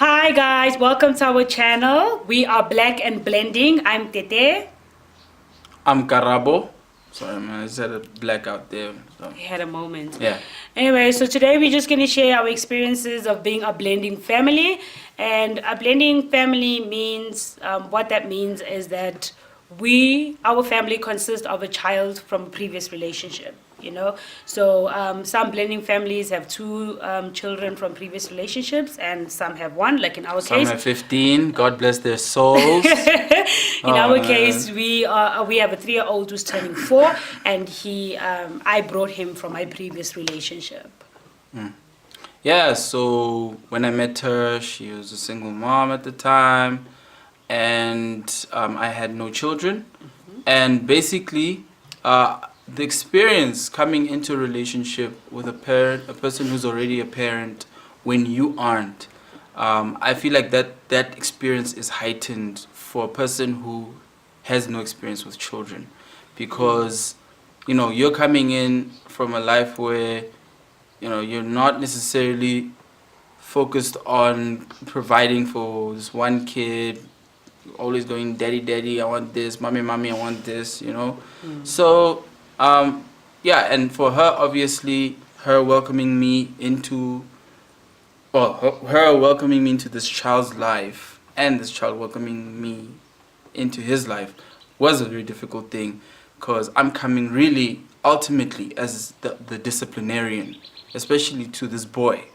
Hi guys, welcome to our channel. We are Black and Blending. I'm Tete. I'm Karabo. Sorry, man, I said a black out there. So. We had a moment. Yeah. Anyway, so today we're just going to share our experiences of being a blending family. And a blending family means, what that means is that our family consists of a child from a previous relationship. So some blending families have two children from previous relationships, and some have one, like in our Some case. have 15. God bless their souls. In our case, we have a 3-year-old who's turning 4, and I brought him from my previous relationship. Yeah, so when I met her, she was a single mom at the time, and I had no children. And basically, the experience coming into a relationship with a person who's already a parent when you aren't, I feel like that experience is heightened for a person who has no experience with children, because you're coming in from a life where you're not necessarily focused on providing for this one kid, always going daddy, I want this, mommy, I want this. So yeah, and for her, obviously, her welcoming me into this child's life, and this child welcoming me into his life, was a very difficult thing, because I'm coming really ultimately as the disciplinarian, especially to this boy.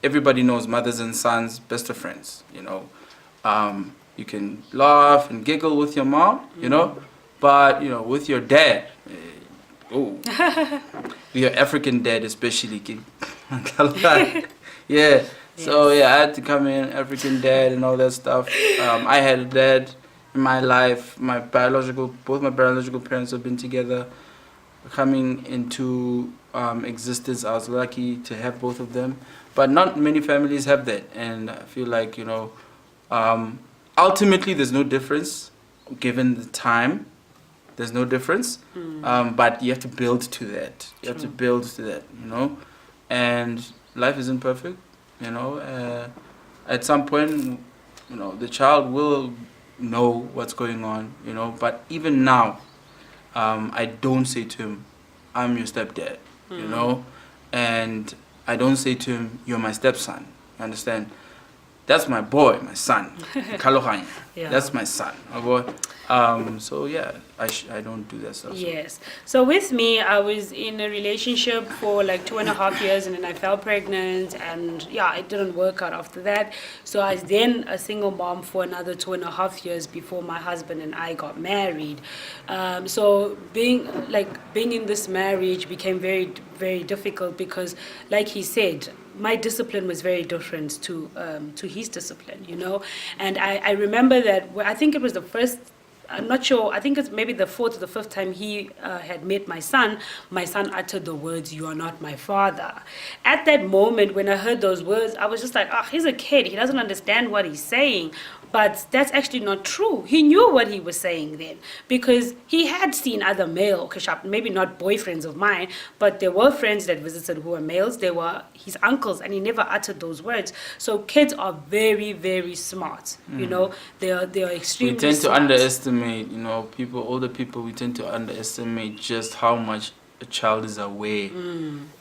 Everybody knows mothers and sons, best of friends. You can laugh and giggle with your mom, but with your dad, with your African dad especially. Yeah. So yeah, I had to come in, African dad and all that stuff. I had a dad in my life. Both my biological parents have been together. Coming into existence, I was lucky to have both of them, but not many families have that. And I feel like ultimately there's no difference given the time. There's no difference, but you have to build to that. And life isn't perfect. At some point, the child will know what's going on. But even now, I don't say to him, I'm your stepdad, and I don't say to him, you're my stepson. You understand? That's my boy, my son. Kalohanya. Yeah. That's my son. My boy. So yeah, I don't do that stuff. Yes. So with me, I was in a relationship for like 2.5 years, and then I fell pregnant, and yeah, it didn't work out after that. So I was then a single mom for another 2.5 years before my husband and I got married. So being in this marriage became very, very difficult, because, like he said, my discipline was very different to his discipline, And I remember that, I think it was the first, I'm not sure, I think it's maybe the 4th or the 5th time he had met my son uttered the words, "You are not my father." At that moment, when I heard those words, I was just like, he's a kid, he doesn't understand what he's saying. But that's actually not true. He knew what he was saying then, because he had seen other male, maybe not boyfriends of mine, but there were friends that visited who were males. They were his uncles, and he never uttered those words. So kids are very, very smart. They are extremely We tend smart. to underestimate, older people, we tend to underestimate just how much a child is aware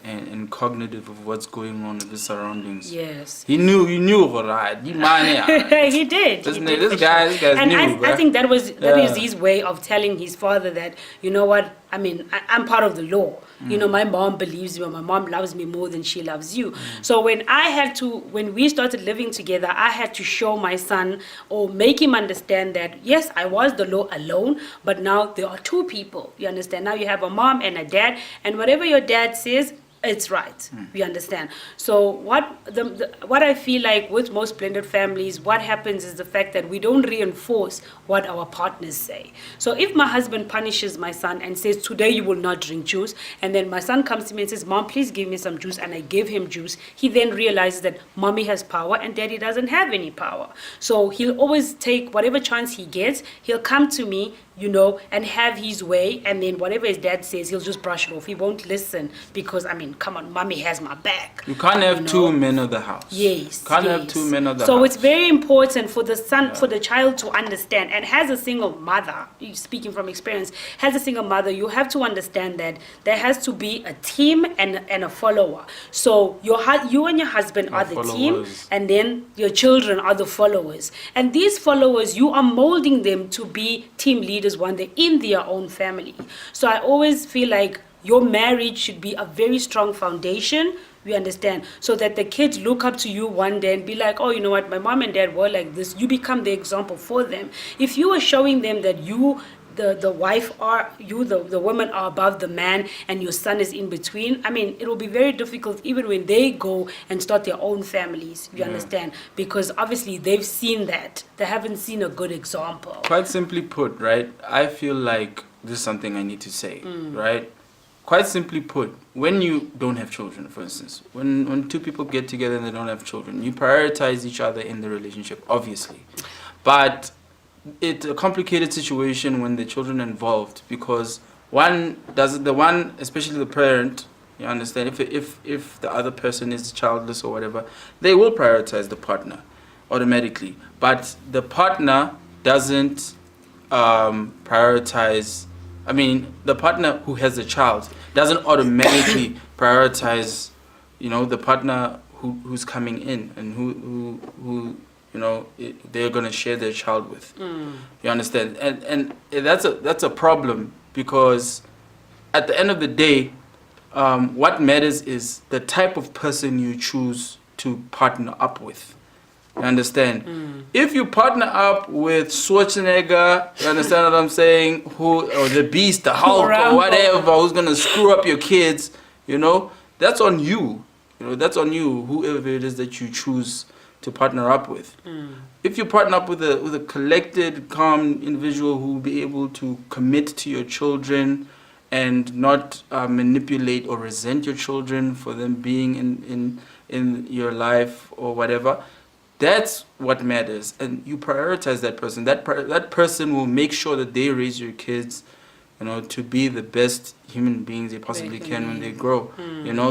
and cognitive of what's going on with his surroundings. Yes. He knew, right? He He did. This guy's And new. I think that is his way of telling his father that, you know what, I'm part of the law. My mom believes me, or my mom loves me more than she loves you. So when we started living together, I had to show my son, or make him understand that, yes, I was the law alone, but now there are two people. You understand? Now you have a mom and a dad, and whatever your dad says, it's right. You understand? So what I feel like with most blended families, what happens is the fact that we don't reinforce what our partners say. So if my husband punishes my son and says, today you will not drink juice, and then my son comes to me and says, Mom, please give me some juice, and I give him juice, he then realizes that mommy has power and daddy doesn't have any power. So he'll always take whatever chance he gets, he'll come to me, and have his way, and then whatever his dad says, he'll just brush it off. He won't listen because, I mean, come on, mommy has my back. You can't have two men of the house. Yes. Can't have two men of the house. So it's very important for the son, for the child to understand. And as a single mother, speaking from experience, as a single mother, you have to understand that there has to be a team and a follower. So you and your husband are the team, and then your children are the followers. And these followers, you are molding them to be team leaders one day in their own family. So I always feel like your marriage should be a very strong foundation, we understand, so that the kids look up to you one day and be like, oh, you know what, my mom and dad were like this. You become the example for them. If you are showing them that you, the wife, are you, the woman are above the man, and your son is in between, I mean, it will be very difficult even when they go and start their own families, you understand, because obviously they've seen that. They haven't seen a good example. Quite simply put, right, I feel like this is something I need to say, right? Quite simply put, when you don't have children, for instance, when two people get together and they don't have children, you prioritize each other in the relationship, obviously. But it's a complicated situation when the children are involved, because especially the parent, you understand, if the other person is childless or whatever, they will prioritize the partner automatically. But the partner doesn't prioritize. I mean, the partner who has a child doesn't automatically prioritize, the partner who's coming in and who they're going to share their child with. You understand? And that's a problem, because at the end of the day, what matters is the type of person you choose to partner up with. You understand? If you partner up with Schwarzenegger, you understand what I'm saying? Or the Beast, the Hulk, or whatever, who's gonna screw up your kids, that's on you. That's on you, whoever it is that you choose to partner up with. If you partner up with a collected, calm individual who will be able to commit to your children and not manipulate or resent your children for them being in your life or whatever, that's what matters. And you prioritize that person. That person will make sure that they raise your kids, to be the best human beings they possibly can when they grow.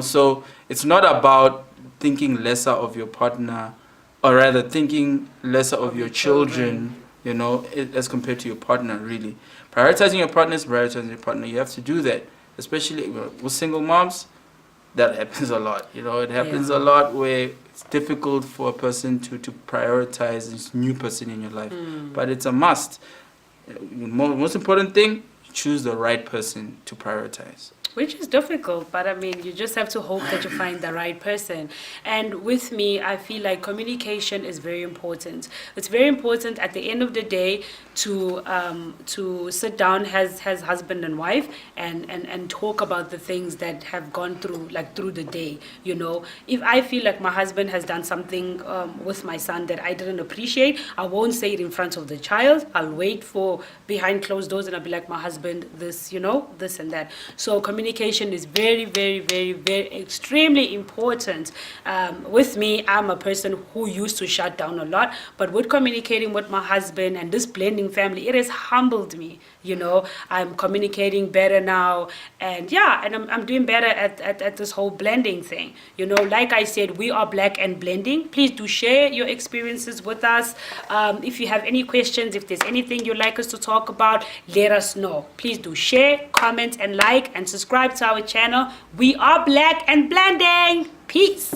So it's not about thinking lesser of your partner, or rather thinking lesser of your children, as compared to your partner, really. Prioritizing your partner is prioritizing your partner. You have to do that, especially with single moms. That happens a lot. It happens a lot where it's difficult for a person to prioritize this new person in your life. But it's a must. Most important thing, choose the right person to prioritize. Which is difficult, but I mean, you just have to hope that you find the right person. And with me, I feel like communication is very important. It's very important at the end of the day to sit down as husband and wife and talk about the things that have gone through the day. If I feel like my husband has done something with my son that I didn't appreciate, I won't say it in front of the child. I'll wait for behind closed doors, and I'll be like, my husband, this, this and that. So communication is very, very, very, very extremely important. With me, I'm a person who used to shut down a lot, but with communicating with my husband and this blending family, it has humbled me. I'm communicating better now, and I'm doing better at this whole blending thing. Like I said, we are Black and Blending. Please do share your experiences with us. If you have any questions, if there's anything you'd like us to talk about, let us know. Please do share, comment, and like, and subscribe to our channel. We are Black and Blending. Peace.